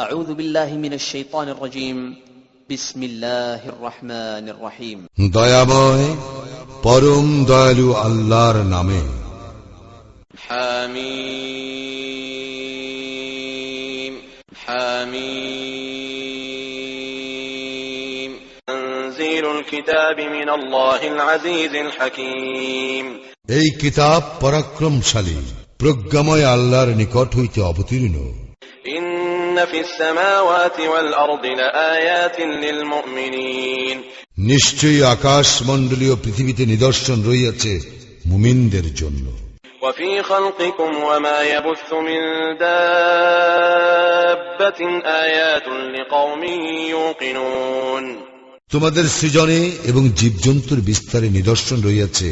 أعوذ بالله من الشيطان الرجيم بسم الله الرحمن الرحيم দয়াময় পরম দয়ালু আল্লাহর নামে। حميم حميم تنزيل الكتاب من الله العزيز الحكيم এই কিতাব পরাক্রমশালী প্রজ্ঞাময় আল্লাহর নিকট হইতে অবতীর্ণ। إن في السماوات والأرض لآيات للمؤمنين নিশ্চয়ই আকাশ মণ্ডলীয় পৃথিবীতে নিদর্শন রইয়াছে মুমিনদের জন্য। وفي خلقكم وما يبث من دابة آيات لقوم يوقنون তোমাদের সৃজনে এবং জীবজন্তুর বিস্তারে নিদর্শন রইয়াছে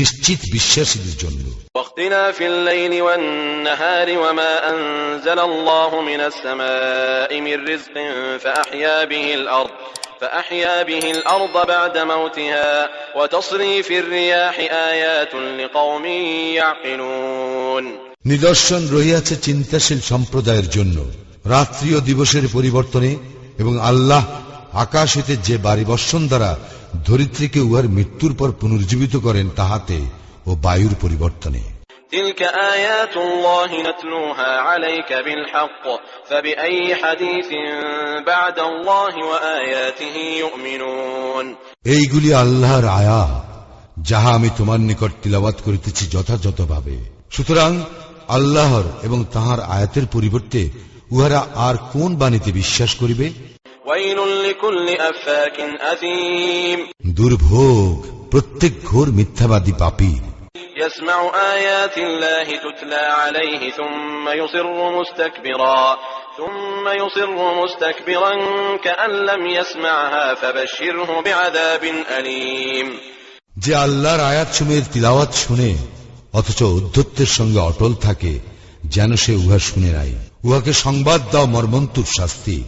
নিশ্চিত বিশ্বাসীদের জন্য। واختلاف الليل والنهار وما أنزل الله من السماء من رزق فأحيا به الأرض بعد موتها وتصريف الرياح آيات لقوم يعقلون নিদর্শন রহিয়াছে চিন্তাশীল সম্প্রদায়ের জন্য রাত্রি ও দিবসের পরিবর্তনে, এবং আল্লাহ আকাশ হইতে যে বাড়ি বর্ষণ দ্বারা ধরিত্রীকে উহার মৃত্যুর পর পুনর্জীবিত করেন তাহাতে ও বায়ুর পরিবর্তনে। تلك آيات الله نتلوها عليك بالحق فبأي حديث بعد الله وآياته يؤمنون এইগুলি আল্লাহর আয়াত, যাহা আমি তোমার নিকট তিলাওয়াত করিতেছি যথাযথভাবে। সুতরাং আল্লাহর এবং তাহার আয়াতের পরিবর্তে উহারা আর কোন বাণীতে বিশ্বাস করিবে? ويل لكل أفاك أثيم দুর্ভোগ প্রত্যেক ঘোর মিথ্যাবাদী পাপী। يسمع آيات الله تتلى عليه ثم يصر مستكبرا كأن لم يسمعها فبشره بعذاب أليم যে আল্লাহর আয়াত সমূহের তিলাওয়াত শুনে অথচ উদ্ধত্তের সঙ্গে অটল থাকে, যেন সে উহা শুনে নাই। উহাকে সংবাদ দাও মর্মন্তুর শাস্তি।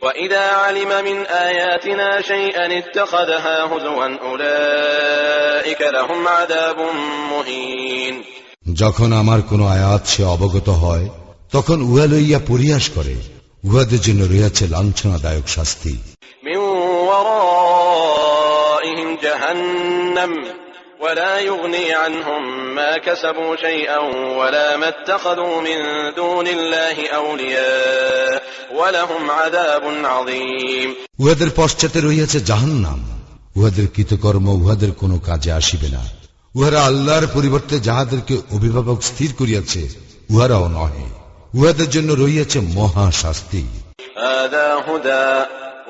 وَإِذَا عَلِمَ مِنْ آيَاتِنَا شَيْئًا اتَّخَذَهَا هُزُوًا أُولَئِكَ لَهُمْ عَذَابٌ مُهِينٌ যখন আমার কোন আয়াত সে অবগত হয়, তখন উহা লইয়া পরিহাস করে। উহাদের জন্য রয়েছে লাঞ্ছনাদায়ক শাস্তি। مِنْ وَرَائِهِمْ جَهَنَّمُ وَلَا يُغْنِي عَنْهُمْ مَا كَسَبُوا شَيْئًا وَلَا مَا اتَّخَذُوا مِنْ دُونِ اللَّهِ أَوْلِيَاءَ وَلَهُمْ عَذَابٌ عَظِيمٌ উহাদের পশ্চাতে রহিয়াছে জাহান্নাম। উহাদের কৃতকর্ম উহাদের কোনো কাজে আসিবে না। উহারা আল্লাহর পরিবর্তে যাহাদেরকে অভিভাবক স্থির করিয়াছে উহারাও নহে। উহাদের জন্য রহিয়াছে মহা শাস্তি। هذا هدى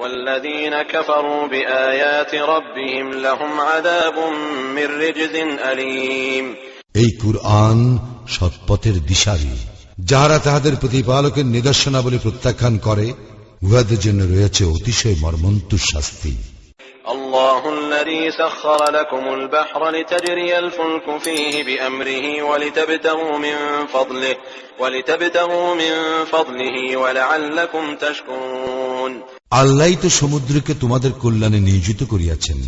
والذين كفروا بآيات ربهم لهم عذاب من رجز أليم এই কুরআন সৎপথের দিশারি। যাহারা তাহাদের প্রতিপালকের নিদর্শনাবলী প্রত্যাখ্যান করে উহাদের জন্য রয়েছে অতিশয় মর্মন্তুর শাস্তি। الله الذي سخر لكم البحر لتجري الفلك فيه بأمره ولتبتغوا من فضله ولعلكم تشكرون আল্লাহই তো সমুদ্রকে তোমাদের কল্যাণে নিয়োজিত করিয়াছেন,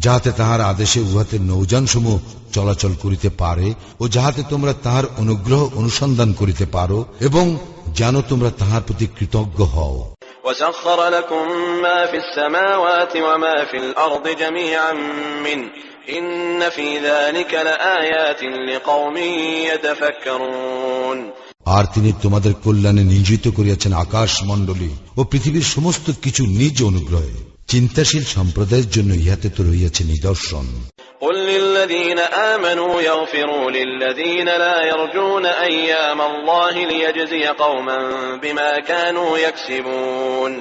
যাহাতে তাহার আদেশে উহাতে নৌযানসমূহ চলাচল করিতে পারে ও যাহাতে তোমরা তাহার অনুগ্রহ অনুসন্ধান করিতে পারো এবং যেন তোমরা তাহার প্রতি কৃতজ্ঞ হও। وسخر لكم ما في السماوات وما في الأرض جميعا منه إن في ذلك لآيات لقوم يتفكرون আর তিনি তোমাদের কল্যাণে নিয়োজিত করিয়াছেন আকাশ মণ্ডলী ও পৃথিবীর সমস্ত কিছু নিজ অনুগ্রহে। চিন্তাশীল সম্প্রদায়ের জন্য ইহাতে তো রহিয়াছে নিদর্শন। قل للذين آمنوا يغفروا للذين لا يرجون أيام الله ليجزي قوما بما كانوا يكسبون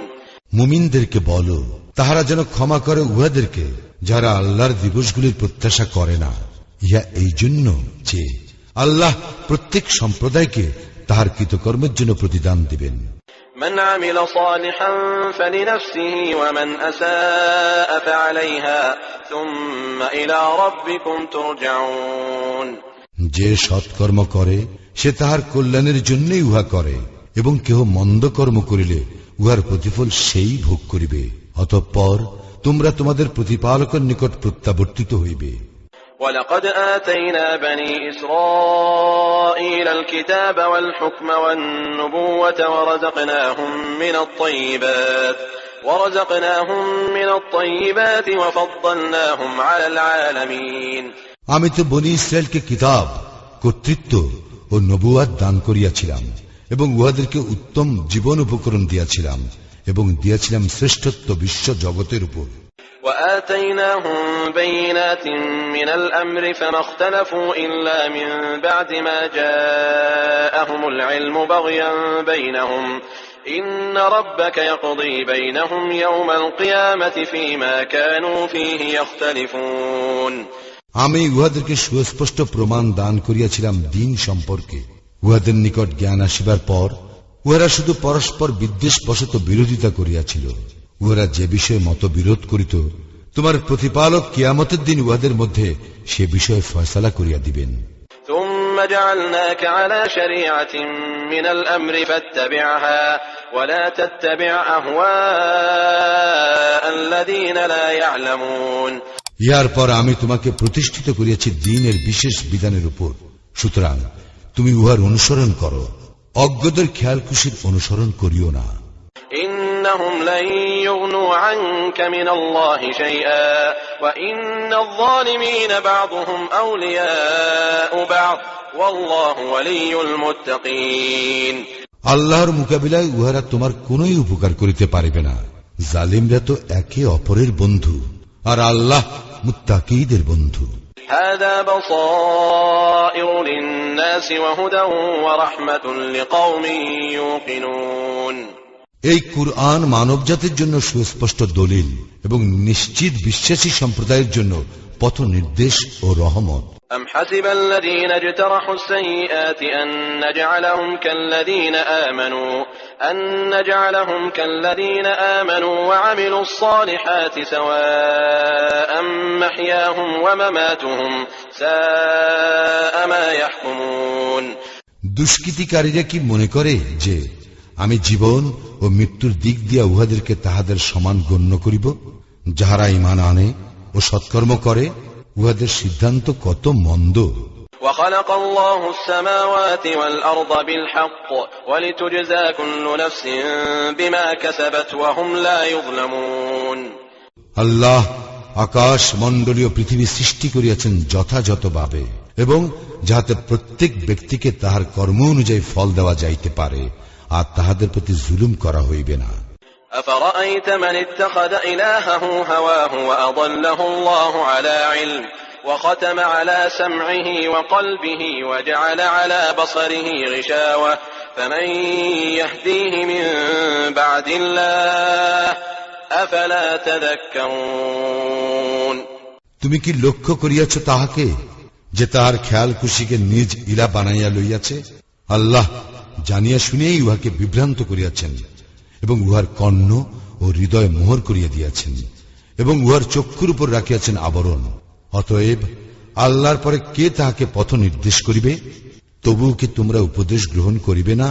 মুমিনদেরকে বলো, তাহারা যেন ক্ষমা করে উহাদেরকে যারা আল্লাহর দিবসগুলির প্রত্যাশা করে না। ইহা এই জন্য যে আল্লাহ প্রত্যেক সম্প্রদায়কে তাহার কৃতকর্মের জন্য প্রতিদান দিবেন। من عمل صالحا فلنفسه ومن أساء فعليها ثم إلى ربكم ترجعون যে সৎকর্ম করে সে তাহার কল্যাণের জন্যই উহা করে, এবং কেহ মন্দ কর্ম করিলে উহার প্রতিফল সেই ভোগ করিবে। অতঃপর তোমরা তোমাদের প্রতিপালকের নিকট প্রত্যাবর্তিত হইবে। ولقد آتينا بني إسرائيل الكتاب والحكم والنبوة ورزقناهم من الطيبات وفضلناهم على العالمين. আমি তো বনি ইসরায়েলকে কিতাব, কর্তৃত্ব ও নবুয়াত দান করিয়াছিলাম এবং উহাদেরকে উত্তম জীবন উপকরণ দিয়াছিলাম এবং দিয়াছিলাম শ্রেষ্ঠত্ব বিশ্ব জগতের উপর। وآتيناهم بينات من الأمر فما اختلفوا إلا من بعد ما جاءهم العلم بغيا بينهم إن ربك يقضي بينهم يوم القيامة فيما كانوا فيه يختلفون. আমি উহাদেরকে সুস্পষ্ট প্রমাণ দান করিয়াছিলাম দিন সম্পর্কে। উহাদের নিকট জ্ঞান আসিবার পর উহারা শুধু পরস্পর বিদ্বেষবশত বিরোধিতা করিয়াছিল। উহারা যে বিষয়ে মতবিরোধ করিত, তোমার প্রতিপালক কিয়ামতের দিন উহাদের মধ্যে সে বিষয়ে ফয়সালা করিয়া দিবেন। ثم جعلناك على شريعة من الأمر فاتبعها ولا تتبع أهواء الذين لا يعلمون. ইহার পর আমি তোমাকে প্রতিষ্ঠিত করিয়াছি দ্বীনের বিশেষ বিধানের উপর, সুতরাং তুমি উহার অনুসরণ করো, অজ্ঞদের খেয়াল খুশির অনুসরণ করিও না। إنهم لن يغنوا عنك من الله شيئا وإن الظالمين بعضهم أولياء بعض والله ولي المتقين. আল্লাহর মোকাবিলায় উহারা তোমার কোনই উপকার করিতে পারিবে না। জালিমরা তো একে অপরের বন্ধু, আর আল্লাহ মুত্তাকীদের বন্ধু। هذا بصائر للناس وهدى ورحمة لقوم يوقنون. এই কুরআন মানব জাতির জন্য সুস্পষ্ট দলিল এবং নিশ্চিত বিশ্বাসী সম্প্রদায়ের জন্য পথ নির্দেশ ও রহমত। أم حسب الذين اجترحوا السيئات أن نجعلهم كالذين آمنوا وعملوا الصالحات سواء محياهم ومماتهم ساء ما يحكمون. দুষ্কৃতিকারীরা কি মনে করে যে আমি জীবন ও মৃত্যুর দিক দিয়া উহাদেরকে তাহাদের সমান গণ্য করিব? যাহারা ঈমান আনে ও সৎকর্ম করে, উহাদের সিদ্ধান্ত কত মন্দ। وخلق الله السماوات والأرض بالحق ولتجزى كل نفس بما كسبت وهم لا يظلمون. আল্লাহ আকাশ মণ্ডলীয় পৃথিবী সৃষ্টি করিয়াছেন যথাযথভাবে, এবং যাহাতে প্রত্যেক ব্যক্তিকে তাহার কর্ম অনুযায়ী ফল দেওয়া যাইতে পারে, আর তাহাদের প্রতি জুলুম করা হইবে না। أفرأيت من اتخذ إلهه هواه وأضله الله على علم وختم على سمعه وقلبه وجعل على بصره غشاوة فمن يهديه من بعد الله أفلا تذكرون. তুমি কি লক্ষ্য করিয়াছ তাহাকে যে তাহার খেয়াল খুশিকে নিজ ইলা বানাইয়া লইয়াছে? আল্লাহ জানিয়া শুনিয়াই উহাকে বিভ্রান্ত করিয়াছেন এবং উহার কর্ণ ও হৃদয় মোহর করিয়া দিয়াছেন এবং উহার চক্ষুর উপর রাখিয়াছেন আবরণ। অতএব আল্লাহর পরে কে তাহাকে পথ নির্দেশ করিবে? তবুও কি তোমরা উপদেশ গ্রহণ করিবে না?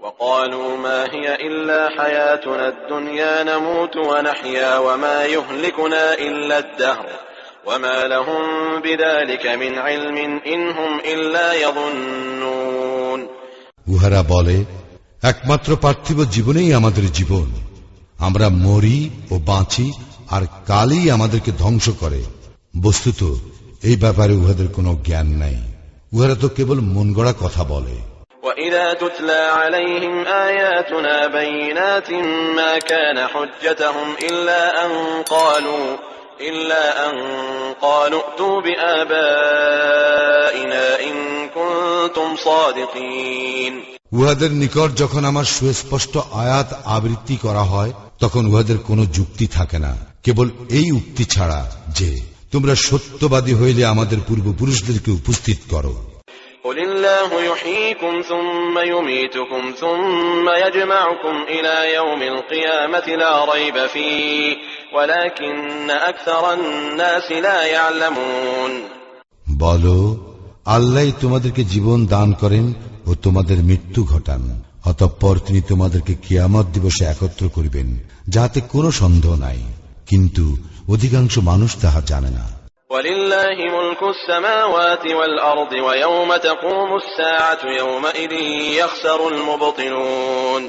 وقالوا ما هي إلا حياتنا الدنيا نموت ونحيا وما يهلكنا إلا الدهر وما لهم بذلك من علم إن هم إلا يظنون. উহারা বলে, একমাত্র পার্থিব জীবনেই আমাদের জীবন, আমরা মরি ও বাঁচি, আর কালই আমাদেরকে ধ্বংস করে। বস্তুত এই ব্যাপারে উহাদের কোনো জ্ঞান নাই, উহারা তো কেবল মন গড়া কথা বলে। وإذا تتلى عليهم آياتنا بينات ما كان حجتهم إلا أن قالوا ائتوا بآبائنا إن كنتم صادقين. উহাদের নিকট যখন আমার সুস্পষ্ট আয়াত আবৃত্তি করা হয়, তখন উহাদের কোনো যুক্তি থাকে না, কেবল এই উক্তি ছাড়া যে তোমরা সত্যবাদী হইলে আমাদের পূর্বপুরুষদেরকে উপস্থিত করো। قل الله يحييكم ثم يميتكم ثم يجمعكم إلى يوم القيامة لا ريب فيه ولكن أكثر الناس لا يعلمون. বলো, আল্লাহ তোমাদেরকে জীবন দান করেন ও তোমাদের মৃত্যু ঘটান, অতঃপর তিনি তোমাদেরকে কিয়ামত দিবসে একত্র করিবেন, যাতে কোনো সন্দেহ নাই, কিন্তু অধিকাংশ মানুষ তাহা জানে না। ولله ملك السماوات والأرض ويوم تقوم الساعة يومئذ يخسر المبطلون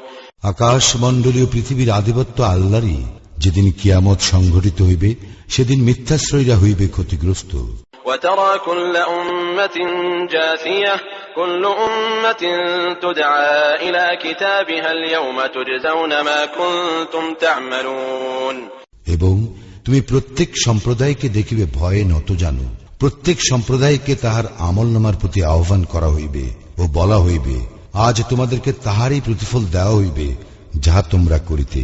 আকাশ মণ্ডলীয় পৃথিবীর আধিপত্য আল্লাহরই। যেদিন কিয়ামত সংঘটিত হইবে সেদিন মিথ্যাশ্রয়ীরা হইবে ক্ষতিগ্রস্ত। وترى كل أمة جاثية كل أمة تدعى إلى كتابها اليوم تجزون ما كنتم تعملون এবং তুমি প্রত্যেক সম্প্রদায়কে দেখিবে ভয়ে নত জানো। প্রত্যেক সম্প্রদায়কে তাহার আমলনামার প্রতি আহ্বান করা হইবে ও বলা হইবে, আজ তোমাদেরকে তাহারই প্রতিফল দেওয়া হইবে যাহা তোমরা করিতে।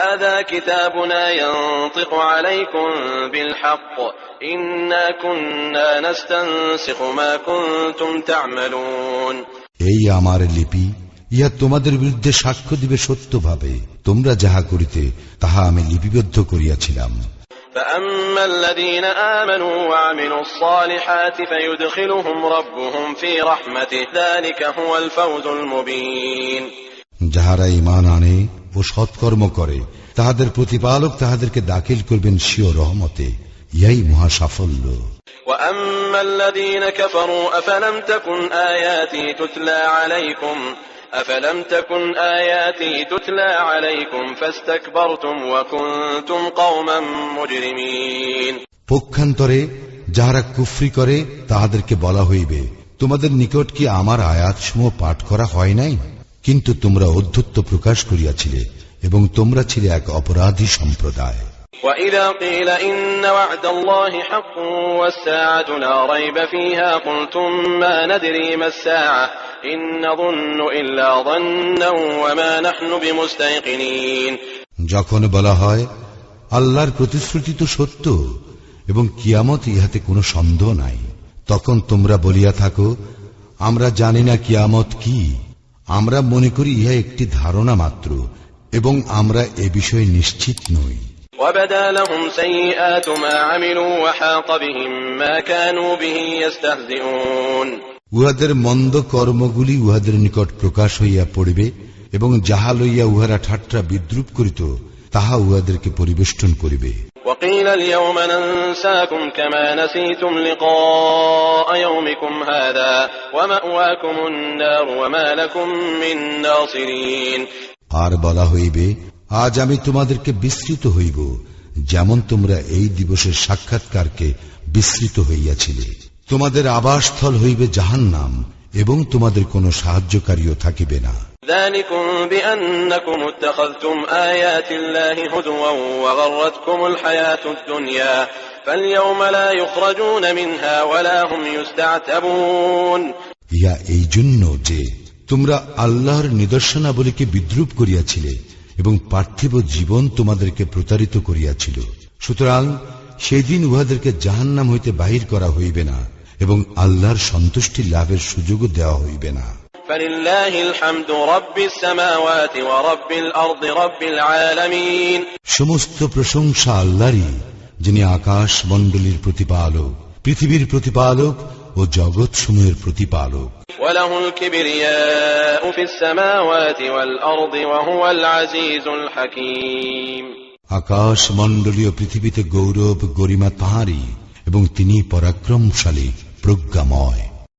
هذا كتابنا ينطق عليكم بالحق إنا كنا نستنسخ ما كنتم تعملون এই আমার লিপি, ইহা তোমাদের বিরুদ্ধে সাক্ষ্য দিবে সত্যভাবে। তোমরা যাহা করিতে তাহা আমি লিপিবদ্ধ করিয়াছিলাম। فأما الذين آمنوا وعملوا الصالحات فيدخلهم ربهم في رحمته ذلك هو الفوز المبين যাহারা ঈমান আনে ও সৎকর্ম করে তাহাদের প্রতিপালক তাহাদেরকে দাখিল করবেন স্বীয় রহমতে, ইহাই মহা সাফল্য। وأما الذين كفروا أفلم تكن آياتي تتلى عليكم فاستكبرتم وكنتم قوما مجرمين পক্ষান্তরে যাহারা কুফরি করে তাহাদেরকে বলা হইবে, তোমাদের নিকট কি আমার আয়াতসমূহ পাঠ করা হয় নাই? কিন্তু তোমরা অধ্যত্ব প্রকাশ করিয়াছিলে এবং তোমরা ছিলে এক অপরাধী সম্প্রদায়। وإذا قيل إن وعد الله حق والساعة لا ريب فيها قلتم ما ندري ما الساعة إن نظن إلا ظنا وما نحن بمستيقنين যখন বলা হয় আল্লাহর প্রতিশ্রুতি তো সত্য এবং কিয়ামত ইহাতে কোনো সন্দেহ নাই, তখন তোমরা বলিয়া থাকো, আমরা জানি না কিয়ামত কি, আমরা মনে করি ইহা একটি ধারণা মাত্র এবং আমরা এ বিষয়ে নিশ্চিত নই। وبدا لهم سيئات ما عملوا وحاق بهم ما كانوا به يستهزئون উহাদের মন্দ কর্মগুলি উহাদের নিকট প্রকাশ হইয়া পড়িবে এবং যাহা লইয়া উহারা ঠাট্টা বিদ্রুপ করিত তাহা উহাদেরকে পরিবেষ্টন করিবে। وقيل اليوم ننساكم كما نسيتم لقاء يومكم هذا ومأواكم النار وما لكم من ناصرين আর বলা হইবে, আজ আমি তোমাদেরকে বিস্মৃত হইব যেমন তোমরা এই দিবসের সাক্ষাৎকারকে বিস্মৃত হইয়াছিলে। তোমাদের আবাসস্থল হইবে জাহান্নাম এবং তোমাদের কোনো সাহায্যকারীও থাকিবে না। ذلكم بأنكم اتخذتم آيات الله هزوا وغرتكم الحياة الدنيا فاليوم لا يخرجون منها ولا هم يستعتبون ইহা এই জন্য যে তোমরা আল্লাহর নিদর্শনাবলীকে বিদ্রুপ করিয়াছিলে এবং পার্থিব জীবন তোমাদেরকে প্রতারিত করিয়াছিল, সুতরাং সেই দিন উহাদেরকে জাহান্নাম হইতে বাহির করা হইবে না এবং আল্লাহর সন্তুষ্টি লাভের সুযোগও দেওয়া হইবে না। সমস্ত প্রশংসা আল্লাহরই, যিনি আকাশ মণ্ডলীর প্রতিপালক, পৃথিবীর প্রতিপালক ও জগৎ সমূহের প্রতিপালক। আকাশ মণ্ডলীয় পৃথিবীতে গৌরব গরিমা তাঁরই এবং তিনি পরাক্রমশালী প্রজ্ঞাময়।